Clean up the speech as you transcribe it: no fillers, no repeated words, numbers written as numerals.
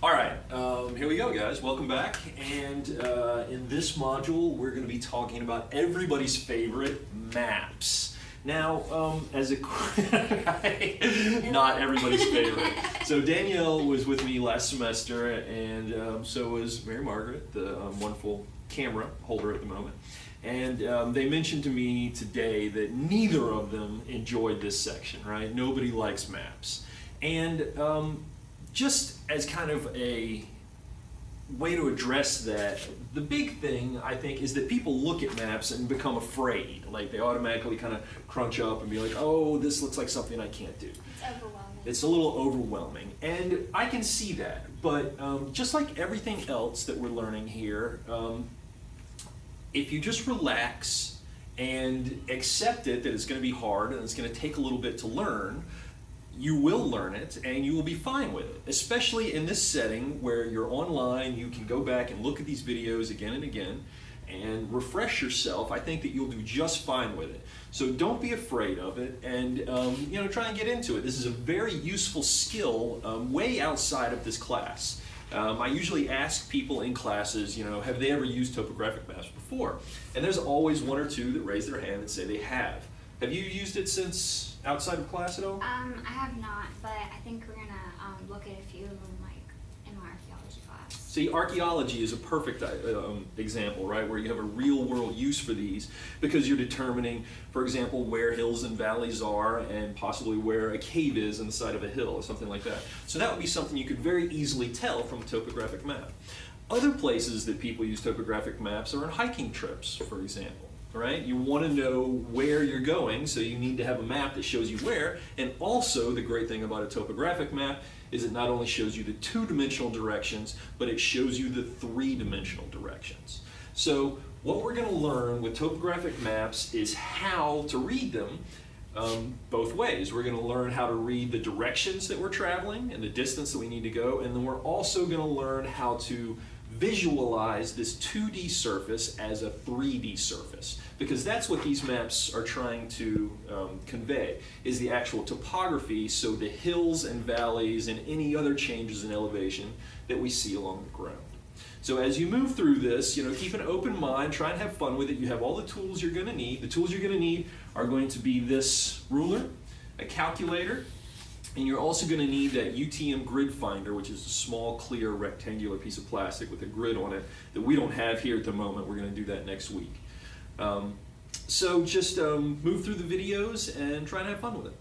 All right, here we go, guys. Welcome back. And in this module, we're going to be talking about everybody's favorite maps. Now, as a not everybody's favorite. So Danielle was with me last semester, and so was Mary Margaret, the wonderful camera holder at the moment. And they mentioned to me today that neither of them enjoyed this section, right? Nobody likes maps. And just as kind of a way to address that, the big thing, I think, is that people look at maps and become afraid. Like, they automatically kind of crunch up and be like, oh, this looks like something I can't do. It's overwhelming. It's a little overwhelming. And I can see that. But just like everything else that we're learning here, if you just relax and accept it, that it's going to be hard and it's going to take a little bit to learn, you will learn it and you will be fine with it. Especially in this setting where you're online, you can go back and look at these videos again and again and refresh yourself. I think that you'll do just fine with it. So don't be afraid of it, and try and get into it. This is a very useful skill way outside of this class. I usually ask people in classes, have they ever used topographic maps before? And there's always one or two that raise their hand and say they have. Have you used it since outside of class at all? I have not, but I think we're gonna look at a few of them in our archaeology class. See, archaeology is a perfect example, right, where you have a real world use for these, because you're determining, for example, where hills and valleys are and possibly where a cave is in the side of a hill or something like that. So that would be something you could very easily tell from a topographic map. Other places that people use topographic maps are on hiking trips, for example. Right? You want to know where you're going, so you need to have a map that shows you where. And also, the great thing about a topographic map is it not only shows you the two-dimensional directions, but it shows you the three-dimensional directions. So what we're going to learn with topographic maps is how to read them both ways. We're going to learn how to read the directions that we're traveling and the distance that we need to go, and then we're also going to learn how to visualize this 2D surface as a 3D surface, because that's what these maps are trying to convey, is the actual topography, so the hills and valleys and any other changes in elevation that we see along the ground. So as you move through this, keep an open mind, try and have fun with it. You have all the tools you're going to need. The tools you're going to need are going to be this ruler, a calculator, and you're also going to need that UTM grid finder, which is a small, clear, rectangular piece of plastic with a grid on it that we don't have here at the moment. We're going to do that next week. So just move through the videos and try and have fun with it.